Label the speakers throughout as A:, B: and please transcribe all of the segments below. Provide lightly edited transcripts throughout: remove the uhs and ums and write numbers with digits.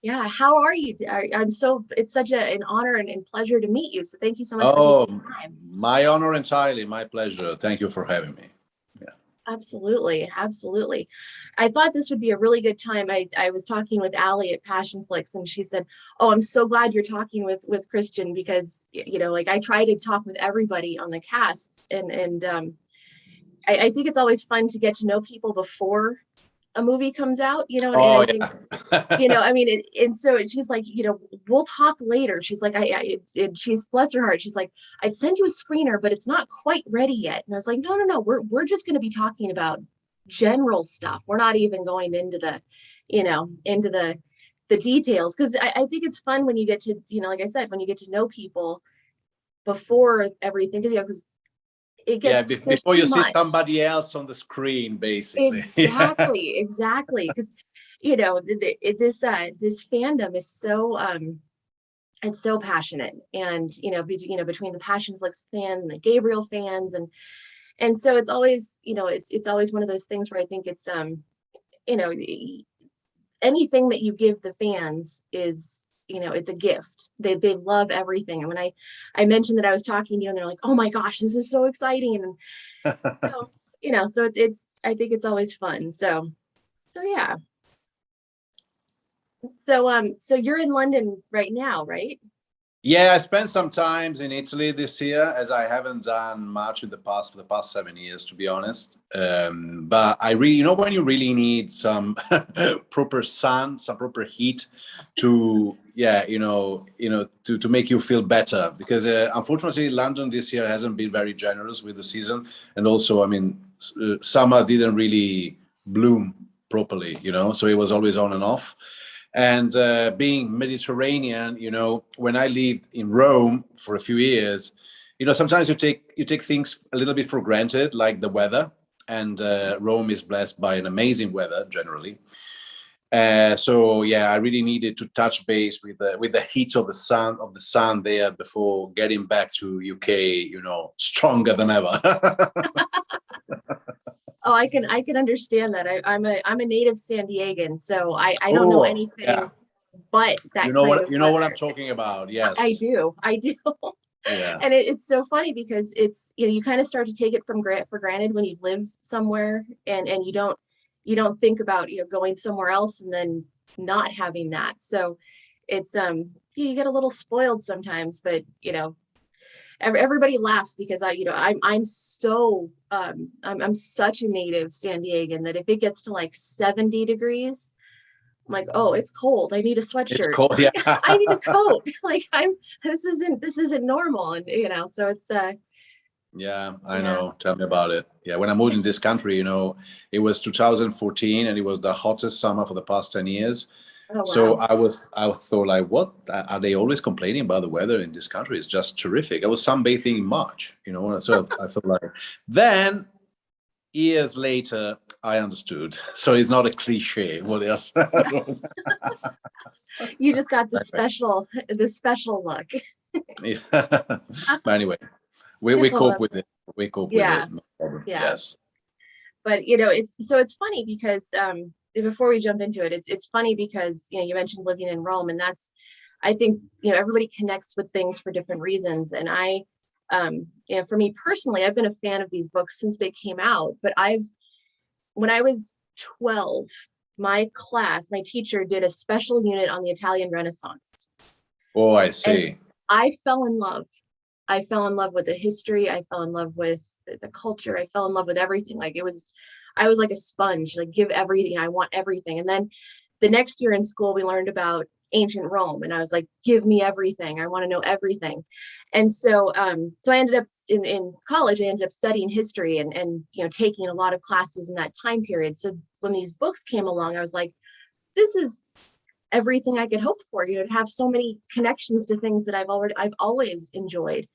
A: Yeah, how are you? It's such an honor and pleasure to meet you. So thank you so much for
B: Oh,
A: taking the time.
B: my honor entirely, my pleasure. Thank you for having me. Yeah.
A: Absolutely, absolutely. I thought this would be a really good time. I was talking with Allie at Passionflix, and she said, "Oh, I'm so glad you're talking with Christian because like I try to talk with everybody on the cast, and I think it's always fun to get to know people before a movie comes out, and
B: Oh
A: I think
B: yeah.
A: I mean, and so she's like, we'll talk later. She's like, and she's, bless her heart, she's like, I'd send you a screener, but it's not quite ready yet. And I was like, no, no, no, we're just going to be talking about general stuff. We're not even going into the details. Cause I think it's fun when you get to, like I said, when you get to know people before everything, cause it
B: Yeah,
A: gets, there's
B: before
A: too
B: you see
A: much.
B: somebody else on the screen, basically. Yeah.
A: Exactly, exactly. Because this fandom is so it's so passionate, and between the Passionflix fans and the Gabriel fans, and so it's always it's always one of those things where I think it's you know anything that you give the fans is it's a gift. They love everything, and when I mentioned that I was talking to you, and they're like, oh my gosh, this is so exciting, and so so it's I think it's always fun. So yeah. So you're in London right now, right?
B: Yeah, I spent some times in Italy this year, as I haven't done much in the past for the past 7 years, to be honest. But I really, when you really need some proper sun, some proper heat to, yeah, to make you feel better. Because unfortunately, London this year hasn't been very generous with the season, and also, I mean, summer didn't really bloom properly, so it was always on and off. And being Mediterranean, when I lived in Rome for a few years, sometimes you take things a little bit for granted, like the weather. And Rome is blessed by an amazing weather generally. So yeah, I really needed to touch base with the heat of the sun there before getting back to UK, stronger than ever.
A: Oh, I can understand that. I'm a native San Diegan, so I don't know
B: Oh
A: anything
B: yeah,
A: but
B: you
A: that
B: know
A: kind
B: what
A: of
B: you know what I'm
A: weather.
B: talking about.
A: I
B: Yes.
A: do, I do.
B: Yeah.
A: And it's so funny because it's you kind of start to take it for granted when you live somewhere, and you don't think about going somewhere else and then not having that. So it's you get a little spoiled sometimes, but everybody laughs because I'm so I'm such a native San Diegan that if it gets to like 70 degrees, I'm like, oh, it's cold. I need a
B: It's
A: sweatshirt.
B: cold. Yeah.
A: Like, I need a coat. Like this isn't normal. And so it's
B: Yeah, I
A: yeah.
B: know. Tell me about it. Yeah, when I moved in this country, it was 2014 and it was the hottest summer for the past 10 years.
A: Oh
B: So
A: wow.
B: I thought like, what are they always complaining about the weather in this country? It's just terrific. I was sunbathing in March, so I felt like then years later I understood. So it's not a cliche what else.
A: Yeah. You just got the special look.
B: Yeah. But anyway, we
A: Oh,
B: cope
A: that's
B: with it. We cope with
A: yeah,
B: it. No problem.
A: yeah.
B: Yes.
A: But it's funny because before we jump into it, it's funny because you mentioned living in Rome, and that's I think everybody connects with things for different reasons. And for me personally, I've been a fan of these books since they came out. But when I was 12, my teacher did a special unit on the Italian Renaissance,
B: Oh, I
A: and
B: see.
A: I fell in love. I fell in love with the history. I fell in love with the culture. I fell in love with everything. I was like a sponge, like give everything. I want everything. And then the next year in school, we learned about ancient Rome, and I was like, give me everything. I want to know everything. And so I ended up in college, I ended up studying history and taking a lot of classes in that time period. So when these books came along, I was like, this is everything I could hope for, to have so many connections to things that I've always enjoyed.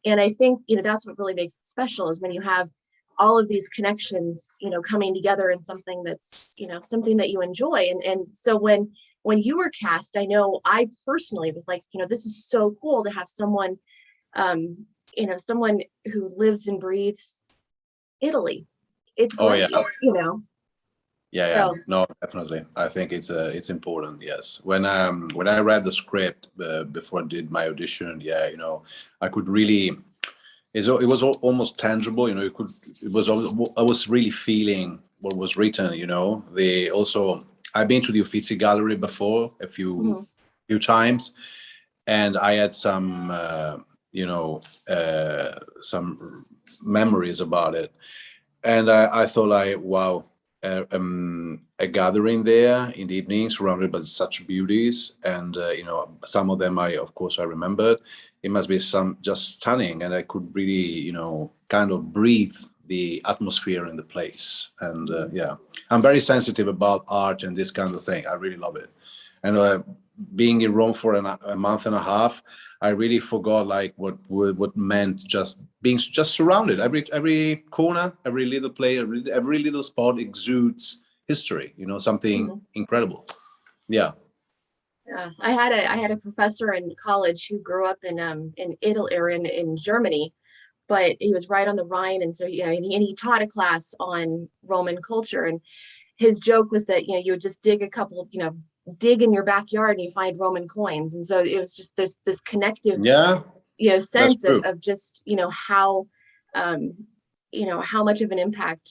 A: And I think that's what really makes it special, is when you have all of these connections coming together in something that's something that you enjoy. And so when you were cast, I know I personally was like, this is so cool to have someone someone who lives and breathes Italy. It's
B: Oh yeah.
A: great.
B: Yeah,
A: So
B: no, definitely. I think it's important. Yes, when I read the script before I did my audition, yeah, I could really, it was almost tangible. I was really feeling what was written. They also, I've been to the Uffizi Gallery before a
A: mhm.
B: few times, and I had some some memories about it, and I thought like, wow, a gathering there in the evening surrounded by such beauties, and some of them of course I remembered. It must be some just stunning, and I could really kind of breathe the atmosphere in the place. And yeah, I'm very sensitive about art and this kind of thing. I really love it. And being in Rome for a month and a half, I really forgot like what meant just being just surrounded. Every corner, every little place, every little spot exudes history. Something
A: Mhm.
B: incredible. Yeah.
A: Yeah, I had a professor in college who grew up in Italy or in Germany, but he was right on the Rhine, and so and he taught a class on Roman culture, and his joke was that you would just dig a couple, dig in your backyard and you find Roman coins, and so it was just there's this connective
B: Yeah, that's
A: sense of
B: true.
A: just how how much of an impact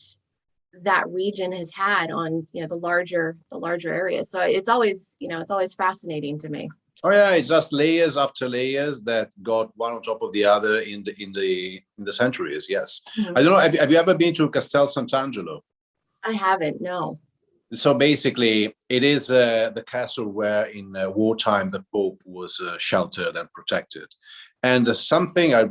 A: that region has had on the larger area. So it's always fascinating to me.
B: Oh yeah, it's just layers after layers that got one on top of the other in the centuries. Yes,
A: Mhm.
B: I don't know. Have you ever been to Castel Sant'Angelo?
A: I haven't, no.
B: So basically, it is the castle where in wartime the Pope was sheltered and protected. And something I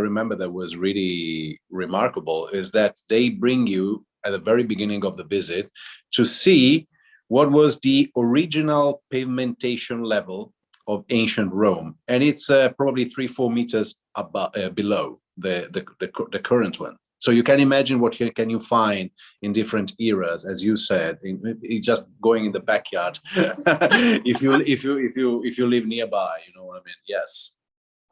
B: remember that was really remarkable is that they bring you at the very beginning of the visit to see what was the original pavimentation level of ancient Rome, and it's probably 3-4 meters above, below the current one. So you can imagine what can you find in different eras, as you said, in just going in the backyard. If you live nearby, you know what I mean? Yes.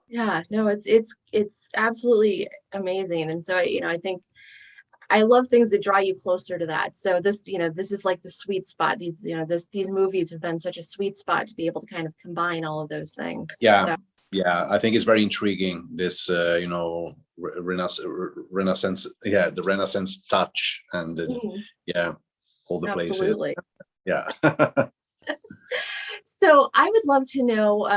A: Yeah, no, it's absolutely amazing. And so I think I love things that draw you closer to that. So this is like the sweet spot. These movies have been such a sweet spot to be able to kind of combine all of those things.
B: Yeah,
A: So
B: yeah. I think it's very intriguing. This, Renaissance. Yeah, the Renaissance touch, and
A: mhm,
B: yeah, all the places.
A: absolutely.
B: Yeah.
A: So I would love to know,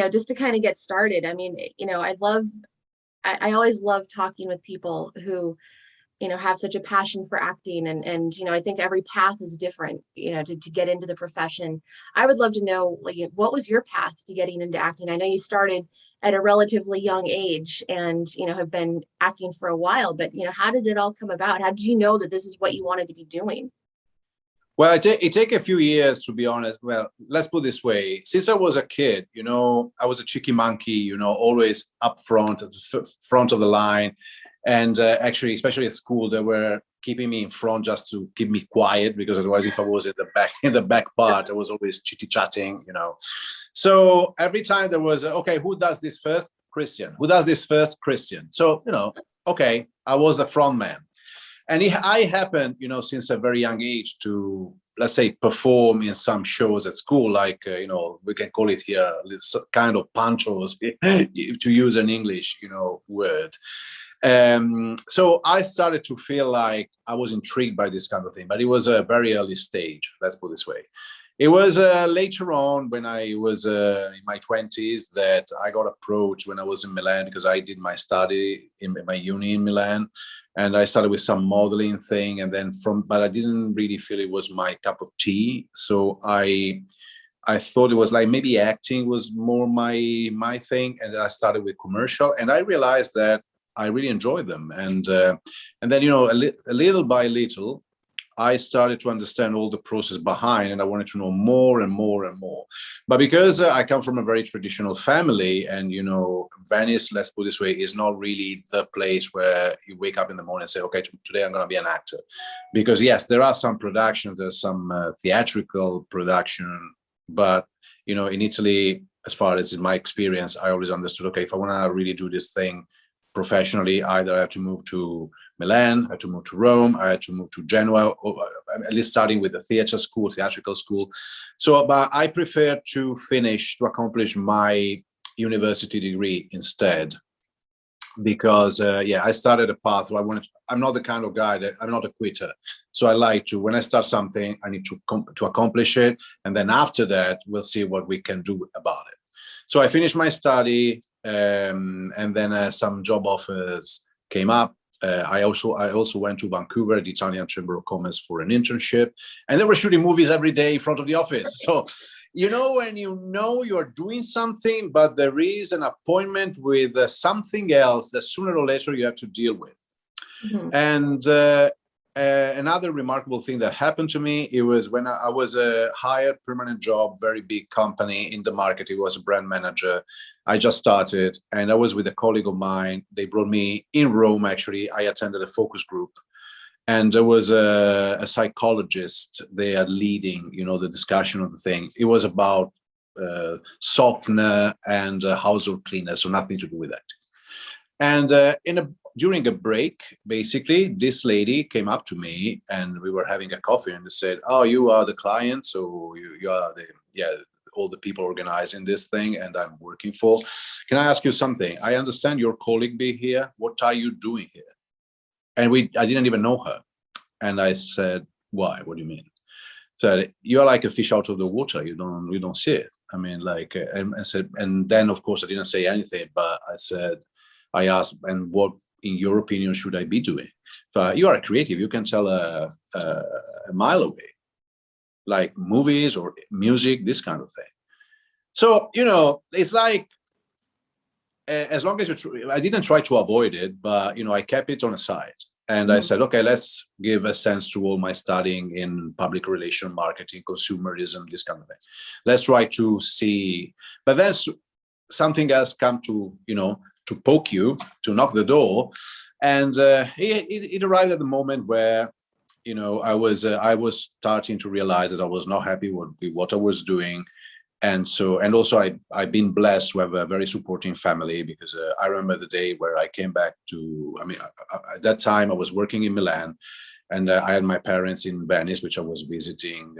A: just to kind of get started. I mean, I always love talking with people who have such a passion for acting, and I think every path is different, to get into the profession. I would love to know, like, what was your path to getting into acting? I know you started at a relatively young age and have been acting for a while, but how did it all come about? How did you know that this is what you wanted to be doing?
B: Well, it take a few years, to be honest. Well, let's put it this way. Since I was a kid, I was a cheeky monkey, always up front, at the front of the line. And actually, especially at school, they were keeping me in front just to keep me quiet, because otherwise, if I was in the back, in the back part, I was always chitty chatting. So every time there was, okay, who does this first? Christian. Who does this first? Christian. So, okay, I was the front man. And I happened, since a very young age to, let's say, perform in some shows at school, like, we can call it here kind of panchos, to use an English, word. So I started to feel like I was intrigued by this kind of thing, but it was a very early stage, let's put it this way. It was later on, when I was in my 20s, that I got approached when I was in Milan, because I did my study in my uni in Milan, and I started with some modeling thing, and then but I didn't really feel it was my cup of tea. So I thought it was like maybe acting was more my thing, and I started with commercial, and I realized that I really enjoyed them, and then a little by little, I started to understand all the process behind, and I wanted to know more and more and more. But because I come from a very traditional family, and Venice, let's put it this way, is not really the place where you wake up in the morning and say, okay, today I'm going to be an actor. Because yes, there are some productions, there's some theatrical production, but in Italy, as far as in my experience, I always understood, okay, if I want to really do this thing professionally, either I have to move to Milan, I had to move to Rome, I had to move to Genoa, at least starting with the theatrical school. So, but I prefer to accomplish my university degree instead, because I started a path where I'm not the kind of guy I'm not a quitter. So I like to, when I start something, I need to accomplish it. And then after that, we'll see what we can do about it. So I finished my study, and then some job offers came up. I also went to Vancouver, the Italian Chamber of Commerce, for an internship, and they were shooting movies every day in front of the office. So, when you're doing something, but there is an appointment with something else that sooner or later you have to deal with. Mm-hmm. And another remarkable thing that happened to me, it was when I was a hired permanent job, very big company in the market. It was a brand manager. I just started, and I was with a colleague of mine. They brought me in Rome, actually. I attended a focus group, and there was a psychologist there leading, the discussion of the thing. It was about softener and household cleaner, so nothing to do with that. And during a break, basically, this lady came up to me, and we were having a coffee, and they said, "Oh, you are the client, so you are all the people organizing this thing, and I'm working for. Can I ask you something? I understand your colleague be here. What are you doing here?" And I didn't even know her. And I said, "Why? What do you mean?" So, "You're like a fish out of the water. You don't see it." I mean, like, and I said, and then of course I didn't say anything, but I asked, "And what, in your opinion, should I be doing?" So, "You are a creative. You can tell a mile away, like movies or music, this kind of thing." So, it's like, as long as I didn't try to avoid it, but, I kept it on a side. And I said, okay, let's give a sense to all my studying in public relation, marketing, consumerism, this kind of thing. Let's try to see. But then something else come to, to poke you, to knock the door. And it arrived at the moment where, I was starting to realize that I was not happy with what I was doing. And also I've been blessed to have a very supporting family, because I remember the day where I came back at that time I was working in Milan, and I had my parents in Venice, which I was visiting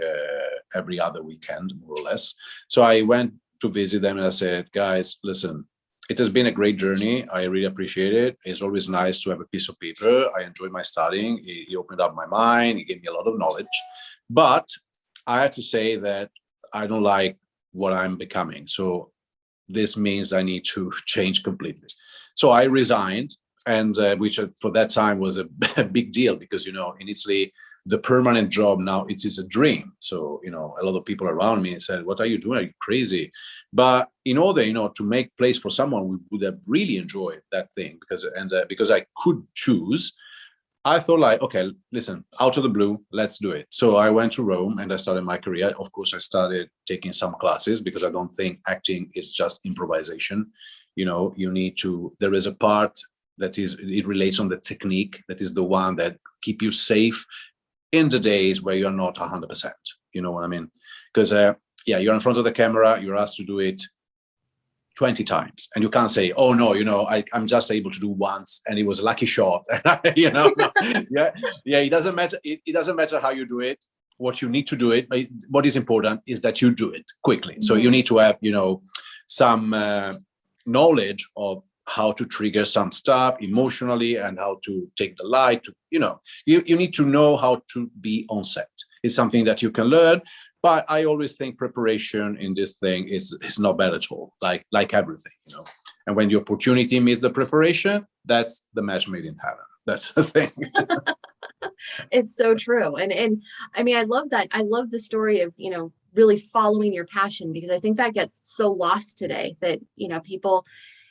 B: every other weekend, more or less. So I went to visit them, and I said, "Guys, listen, it has been a great journey. I really appreciate it. It's always nice to have a piece of paper. I enjoyed my studying. It opened up my mind. It gave me a lot of knowledge. But I have to say that I don't like what I'm becoming. So this means I need to change completely." So I resigned, and which for that time was a big deal, because, in Italy, the permanent job now, it is a dream. So, a lot of people around me said, "What are you doing? Are you crazy?" But in order, to make place for someone who would have really enjoyed that thing, because I could choose, I thought, like, okay, listen, out of the blue, let's do it. So I went to Rome and I started my career. Of course, I started taking some classes, because I don't think acting is just improvisation. You need to, there is a part that it relates on the technique, that is the one that keep you safe in the days where you're not 100%. You know what I mean? Because, you're in front of the camera, you're asked to do it 20 times, and you can't say, "Oh no, I'm just able to do once and it was a lucky shot." No. It doesn't matter. It doesn't matter how you do it, what you need to do it. But what is important is that you do it quickly. So you need to have, some knowledge of how to trigger some stuff emotionally, and how to take the light. You need to know how to be on set. It's something that you can learn. But I always think preparation in this thing is not bad at all, like everything, And when the opportunity meets the preparation, that's the match made in heaven. That's the thing.
A: It's so true. And I mean, I love that. I love the story of, really following your passion, because I think that gets so lost today, that, people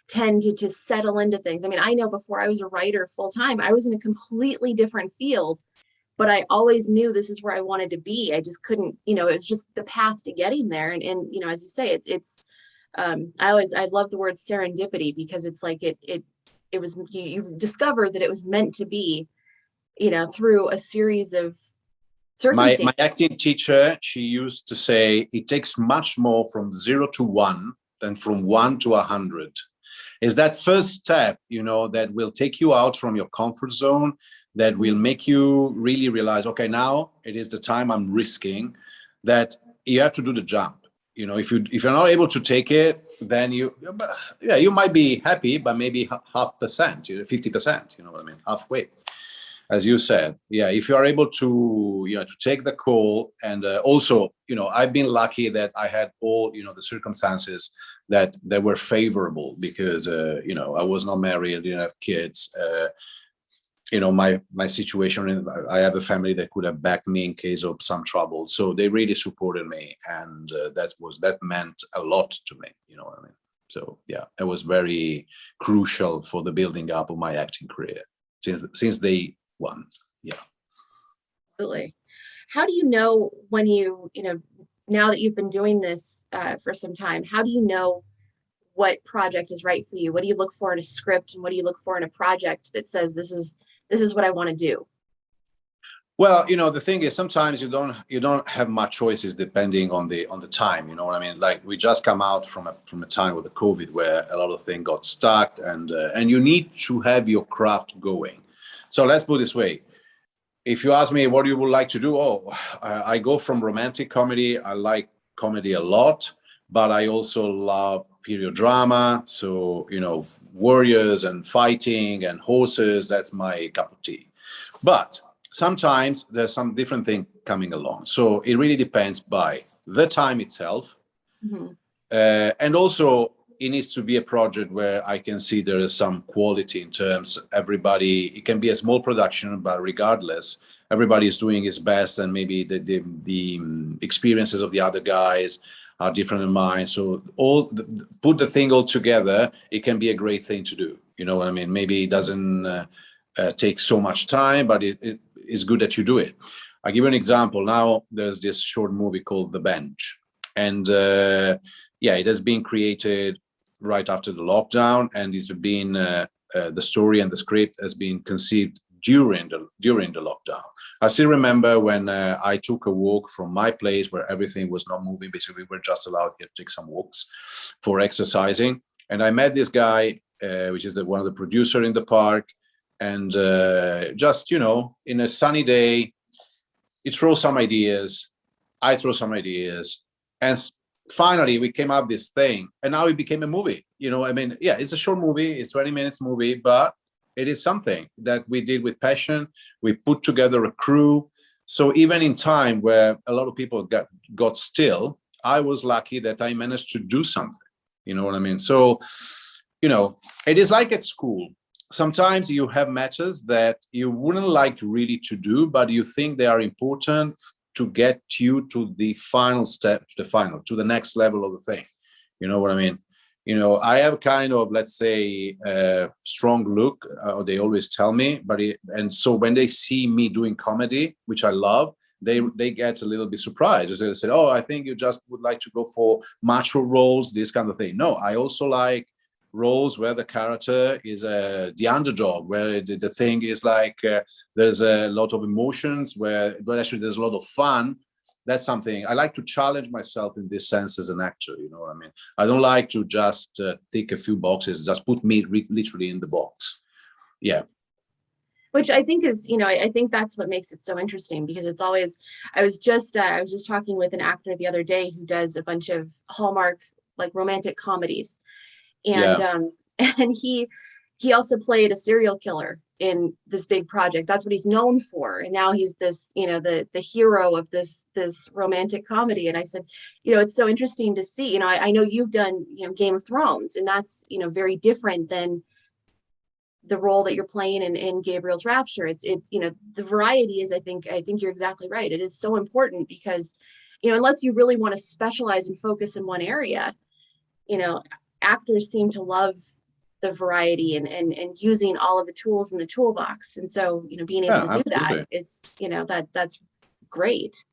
A: tend to just settle into things. I mean, I know before I was a writer full time, I was in a completely different field, but I always knew this is where I wanted to be. I just couldn't, it was just the path to getting there. And as you say, I love the word serendipity, because it's like it was, you discovered that it was meant to be, through a series of circumstances.
B: My acting teacher, she used to say, it takes much more from 0 to 1 than from 1 to 100. Is that first step, that will take you out from your comfort zone, that will make you really realize, okay, now it is the time I'm risking, that you have to do the jump. If you're not able to take it, then you might be happy, but maybe 0.5%, 50%, you know what I mean, halfway. As you said, if you are able to, to take the call, and also, I've been lucky that I had all, the circumstances that were favorable, because, I was not married, I didn't have kids. My situation, I have a family that could have backed me in case of some trouble. So they really supported me, and that meant a lot to me. You know what I mean? So it was very crucial for the building up of my acting career since day one. Yeah.
A: Absolutely. How do you know when now that you've been doing this for some time, how do you know what project is right for you? What do you look for in a script, and what do you look for in a project that says this is what I want to do?
B: Well, the thing is, sometimes you don't have much choices depending on the time. You know what I mean? Like, we just come out from a time with the COVID where a lot of things got stuck, and you need to have your craft going. So let's put it this way: if you ask me what you would like to do, I go from romantic comedy. I like comedy a lot, but I also love period drama. So, warriors and fighting and horses, that's my cup of tea. But sometimes there's some different thing coming along. So it really depends by the time itself.
A: Mm-hmm.
B: And also, it needs to be a project where I can see there is some quality in terms it can be a small production, but regardless, everybody is doing his best, and maybe the experiences of the other guys are different than mine. So put the thing all together, it can be a great thing to do. You know what I mean? Maybe it doesn't take so much time, but it is good that you do it. I'll give you an example. Now there's this short movie called The Bench. And it has been created right after the lockdown, and it's been the story and the script has been conceived during the lockdown. I still remember when I took a walk from my place where everything was not moving. Basically, we were just allowed to take some walks for exercising. And I met this guy, which is one of the producers in the park. And just, in a sunny day, he throws some ideas, I throw some ideas. And finally, we came up with this thing. And now it became a movie. It's a short movie. It's 20 minutes movie, but it is something that we did with passion. We put together a crew. So even in time where a lot of people got still, I was lucky that I managed to do something. You know what I mean? So, it is like at school. Sometimes you have matches that you wouldn't like really to do, but you think they are important to get you to the final step, to the next level of the thing. You know what I mean? I have kind of, let's say, strong look. They always tell me, and so when they see me doing comedy, which I love, they get a little bit surprised. They say, "Oh, I think you just would like to go for macho roles, this kind of thing." No, I also like roles where the character is the underdog, where the thing is like there's a lot of emotions, but actually there's a lot of fun. That's something I like to challenge myself in this sense as an actor. You know what I mean? I don't like to just tick a few boxes, just put me literally in the box. Yeah.
A: Which I think is, I think that's what makes it so interesting, because it's always, I was just talking with an actor the other day who does a bunch of Hallmark, like, romantic comedies. And, and he also played a serial killer in this big project. That's what he's known for. And now he's this, the hero of this romantic comedy. And I said, it's so interesting to see, I know you've done, Game of Thrones, and that's, very different than the role that you're playing in Gabriel's Rapture. It's, the variety is, I think you're exactly right. It is so important because, unless you really want to specialize and focus in one area, actors seem to love the variety and using all of the tools in the toolbox. And so, being able to do that is, that's great.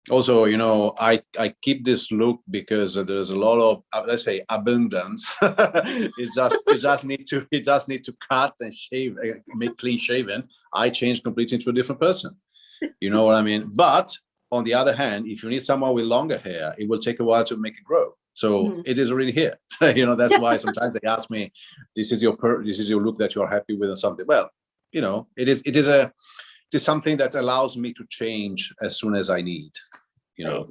B: Also, I keep this look because there's a lot of, let's say, abundance. It's just you just need to cut and shave, make clean shaven. I change completely into a different person. You know what I mean? But on the other hand, if you need someone with longer hair, it will take a while to make it grow. So it is already here. That's why sometimes they ask me, this is your look that you're happy with or something. Well, it is something that allows me to change as soon as I need,
A: Right.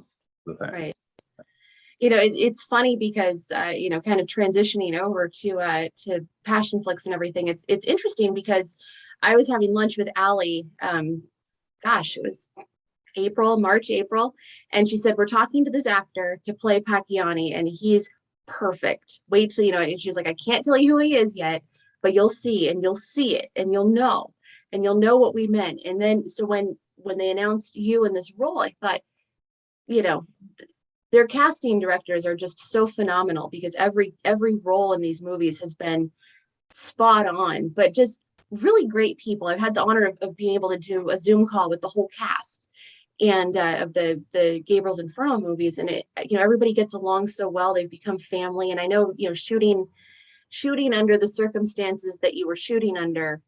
B: the thing.
A: Right. It's funny because, kind of transitioning over to Passionflix and everything. It's interesting because I was having lunch with Allie. It was March, April. And she said, we're talking to this actor to play Pacciani and he's perfect. Wait till, and she's like, I can't tell you who he is yet, but you'll see, and you'll see it, and you'll know what we meant. And then, so when they announced you in this role, I thought, their casting directors are just so phenomenal because every role in these movies has been spot on, but just really great people. I've had the honor of being able to do a Zoom call with the whole cast and of the Gabriel's Inferno movies, and everybody gets along so well. They've become family, and I know shooting under the circumstances that you were shooting under,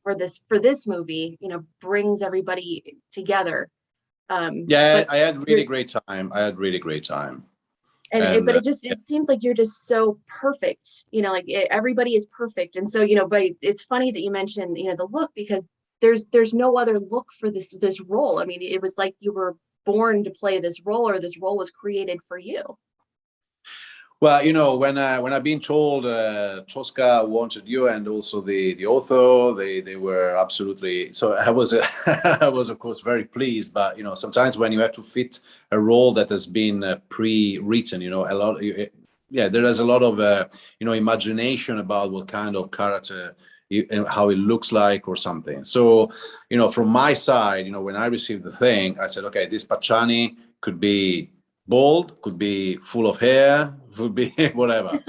A: for this movie, brings everybody together.
B: I had really great time.
A: But it seems like you're just so perfect, everybody is perfect. And so, but it's funny that you mentioned, the look, because there's no other look for this role. I mean, it was like you were born to play this role, or this role was created for you.
B: Well, when I've been told Tosca wanted you, and also the author, they were absolutely. So I was I was of course very pleased. But sometimes when you have to fit a role that has been pre-written, a lot. There is a lot of imagination about what kind of character, how it looks like or something. So from my side, when I received the thing, I said, okay, this Pacciani could be bald, could be full of hair, could be whatever.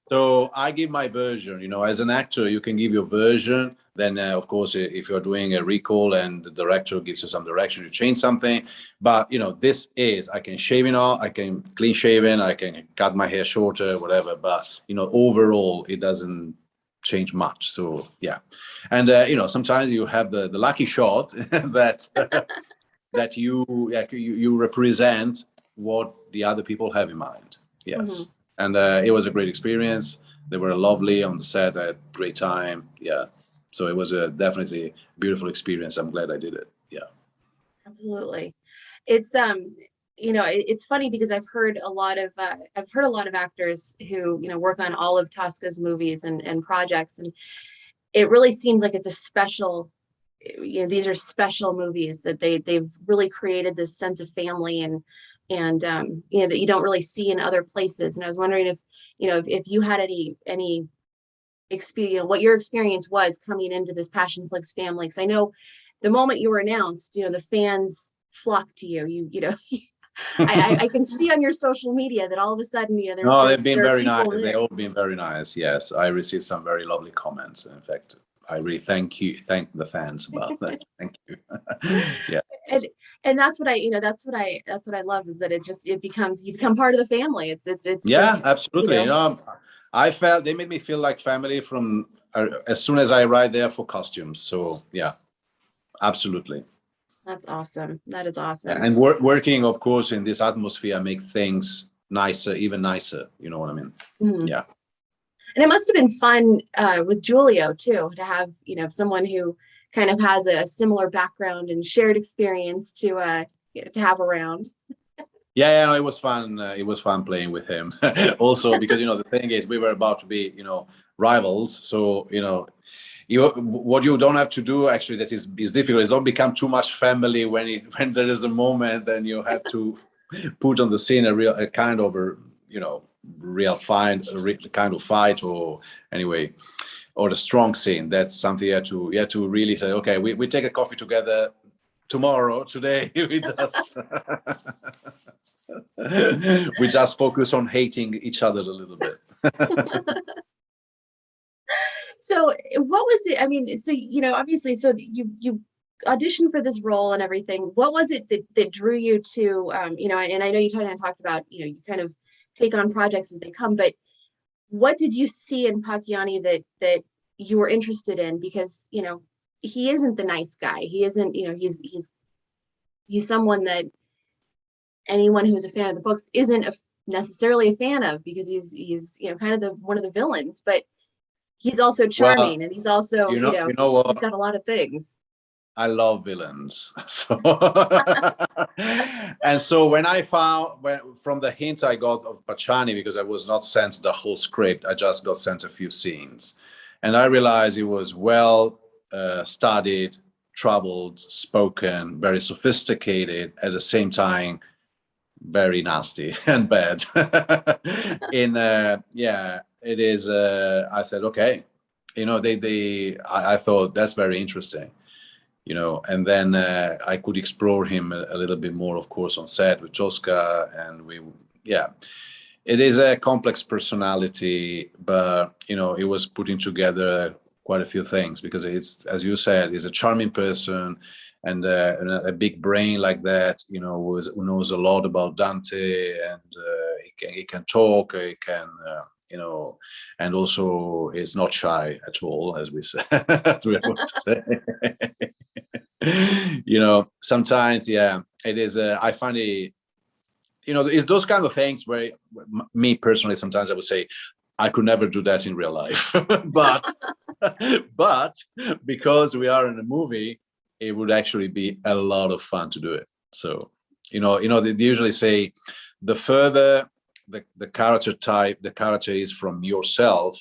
B: So I give my version. As an actor, you can give your version. Then, of course, if you're doing a recall and the director gives you some direction, you change something. But this is, I can shave it off, I can clean shaven, I can cut my hair shorter, whatever. But overall, it doesn't change much. So yeah, and sometimes you have the lucky shot that that you represent what the other people have in mind. Yes. And it was a great experience. They were lovely on the set. I had a great time. Yeah. So it was definitely a beautiful experience. I'm glad I did it. Yeah.
A: Absolutely. It's it's funny because I've heard a lot of actors who work on all of Tosca's movies and projects, and it really seems like it's a special. These are special movies that they've really created this sense of family and that you don't really see in other places. And I was wondering if you had any experience, what your experience was coming into this Passionflix family, because I know the moment you were announced, the fans flocked to you. I can see on your social media that all of a sudden,
B: they've been very nice. They've all been very nice. Yes, I received some very lovely comments. In fact, I really thank the fans about that. Thank you. Yeah.
A: And that's what I love, is that you become part of the family. It's
B: yeah, absolutely. I felt they made me feel like family from as soon as I arrived there for costumes. So yeah, absolutely.
A: That's awesome. That is awesome.
B: And working, of course, in this atmosphere makes things nicer, even nicer. You know what I mean? Yeah.
A: And it must have been fun with Giulio too, to have someone who kind of has a similar background and shared experience to have around.
B: Yeah, it was fun. It was fun playing with him. Also, because the thing is, we were about to be rivals. So what you don't have to do, actually, that is difficult, is don't become too much family when there is a moment. Then you have to put on the scene a kind of real kind of fight, or anyway, or a strong scene. That's something you have to really say, okay, we take a coffee together tomorrow. Today we just focus on hating each other a little bit.
A: So what was it? I mean, so obviously, so you auditioned for this role and everything. What was it that drew you to and I know you talked about you kind of take on projects as they come, but what did you see in Pacciani that you were interested in? Because he isn't the nice guy. He isn't, he's someone that anyone who's a fan of the books isn't necessarily a fan of, because he's kind of the one of the villains, but he's also
B: Well,
A: charming, and he's also,
B: you know what?
A: he's got a lot of things.
B: I love villains. So and so from the hint I got of Pacciani, because I was not sent the whole script, I just got sent a few scenes, and I realized it was well studied, troubled, spoken, very sophisticated, at the same time very nasty and bad. Yeah, it is. I said, okay, I thought that's very interesting, and then I could explore him a little bit more, of course, on set with Tosca, and yeah, it is a complex personality, but it was putting together quite a few things, because it's, as you said, he's a charming person, and a big brain like that, who knows a lot about Dante, and he can talk, he can. And also is not shy at all, as we say. We want to say. Sometimes, yeah, it is. I find it, it's those kind of things where, me personally, sometimes I would say, I could never do that in real life, but because we are in a movie, it would actually be a lot of fun to do it. So, they usually say, the further the character is from yourself,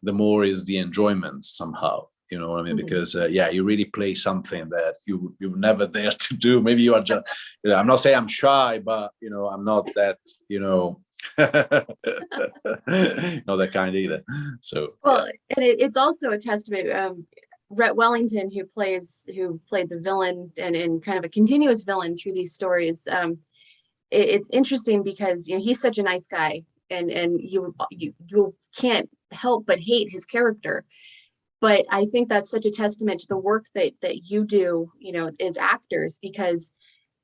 B: the more is the enjoyment somehow. You know what I mean? Mm-hmm. Because you really play something that you never dare to do. Maybe you are just. I'm not saying I'm shy, but I'm not that. Not that kind either. So
A: well, and it's also a testament. Rhett Wellington, who played the villain and kind of a continuous villain through these stories. It's interesting because he's such a nice guy, and you can't help but hate his character. But I think that's such a testament to the work that you do, as actors, because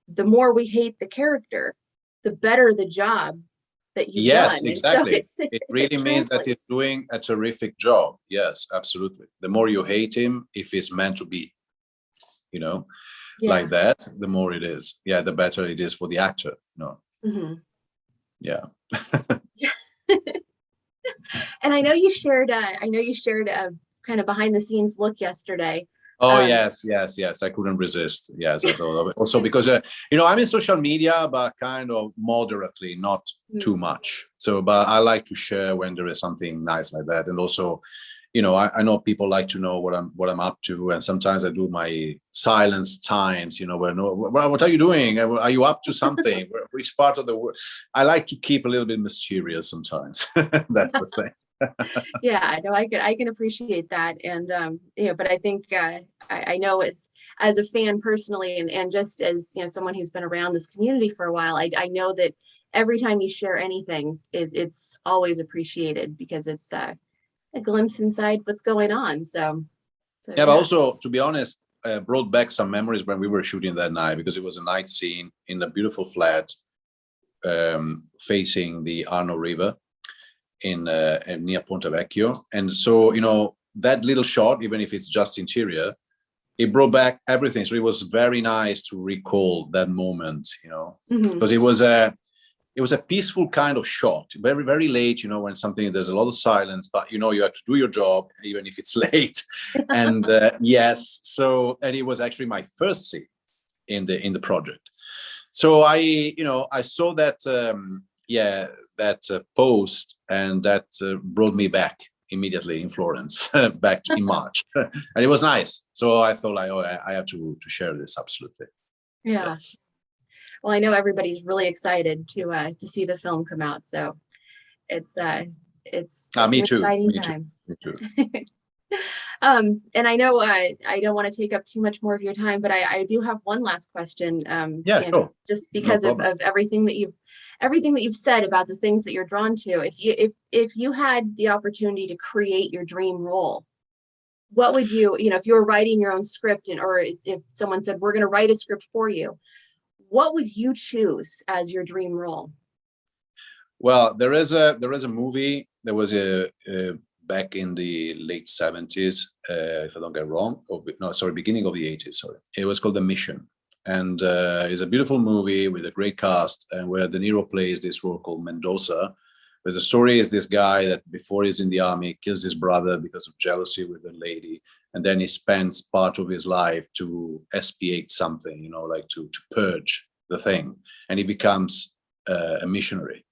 A: the more we hate the character, the better the job that you've done.
B: Yes, exactly.
A: So
B: it really means that he's doing a terrific job. Yes, absolutely. The more you hate him, if it's meant to be, like that, the more it is. Yeah, the better it is for the actor. No.
A: Mm-hmm.
B: Yeah.
A: And I know you shared a kind of behind the scenes look yesterday.
B: Oh, yes. I couldn't resist. Yes, I thought of it. Also because, I'm in social media, but kind of moderately, not too much. So, but I like to share when there is something nice like that. And also, I know people like to know what I'm up to. And sometimes I do my silence times, what are you doing? Are you up to something? Which part of the world? I like to keep a little bit mysterious sometimes. That's the thing.
A: Yeah, no, I can appreciate that. And but I think I know as a fan personally, and just as someone who's been around this community for a while, I know that every time you share anything, it's always appreciated, because it's a glimpse inside what's going on. So
B: yeah, but also, to be honest, brought back some memories when we were shooting that night, because it was a night scene in a beautiful flat facing the Arno River in near Ponte Vecchio. And so, that little shot, even if it's just interior, it brought back everything. So it was very nice to recall that moment, because it was a peaceful kind of shot, very, very late, when there's a lot of silence, but you have to do your job, even if it's late. And yes, so, and it was actually my first scene in the project. So I saw that, that post, and that brought me back immediately in Florence, back in March. And it was nice. So I thought, I have to share this, absolutely.
A: Yeah. Yes. Well, I know everybody's really excited to see the film come out. So it's an exciting time.
B: Me too.
A: And I know I don't want to take up too much more of your time, but I do have one last question.
B: Sure.
A: Just because of everything that you've said about the things that you're drawn to. If you had the opportunity to create your dream role, what would you, if you were writing your own script, or if someone said, we're going to write a script for you, what would you choose as your dream role?
B: Well, there is a movie. There was a back in the late 70s, if I don't get wrong. Beginning of the 80s. Sorry, it was called The Mission, and it's a beautiful movie with a great cast, and where De Niro plays this role called Mendoza. But the story is this guy that before he's in the army kills his brother because of jealousy with a lady, and then he spends part of his life to expiate something, you know, like to purge the thing, and he becomes a missionary.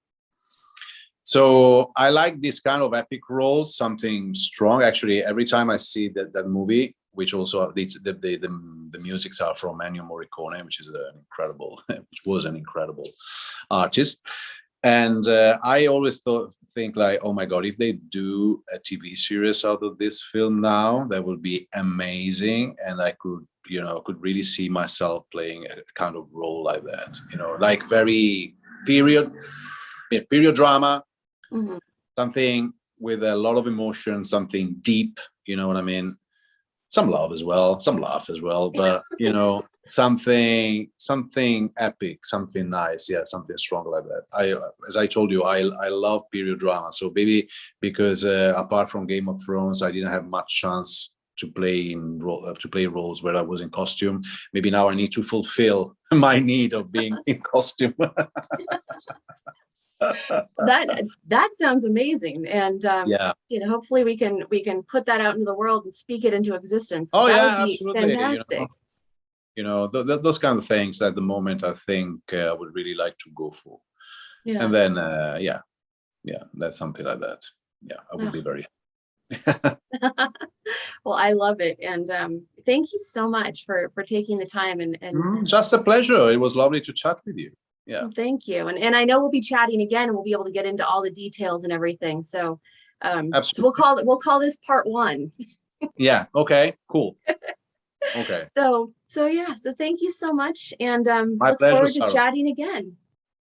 B: So I like this kind of epic role, something strong. Actually, every time I see that movie, which also the musics are from Ennio Morricone, which is an incredible, which was an incredible artist. And I always think like, oh my God, if they do a TV series out of this film now, that would be amazing. And I could, you know, could really see myself playing a kind of role like that, you know, like very period drama, something with a lot of emotion, something deep, you know what I mean? Some love as well, some laugh as well, but you know, something epic, something nice, yeah, something strong like that. As I told you, I love period drama. So maybe because apart from Game of Thrones, I didn't have much chance to play roles where I was in costume. Maybe now I need to fulfill my need of being in costume.
A: That sounds amazing, and
B: yeah,
A: you know, hopefully we can put that out into the world and speak it into existence.
B: oh
A: That
B: yeah,
A: would be
B: absolutely.
A: fantastic.
B: You know, those kind of things at the moment, I think I would really like to go for.
A: Yeah.
B: And then yeah, that's something like that. Yeah, I would be very
A: Well, I love it, and thank you so much for taking the time and
B: just a pleasure. It was lovely to chat with you. Yeah,
A: thank you, and I know we'll be chatting again, and we'll be able to get into all the details and everything. So
B: absolutely.
A: so we'll call this part 1.
B: Yeah, okay, cool. Okay,
A: So yeah, so thank you so much, and
B: my
A: look
B: pleasure,
A: forward to
B: Sarah.
A: chatting again.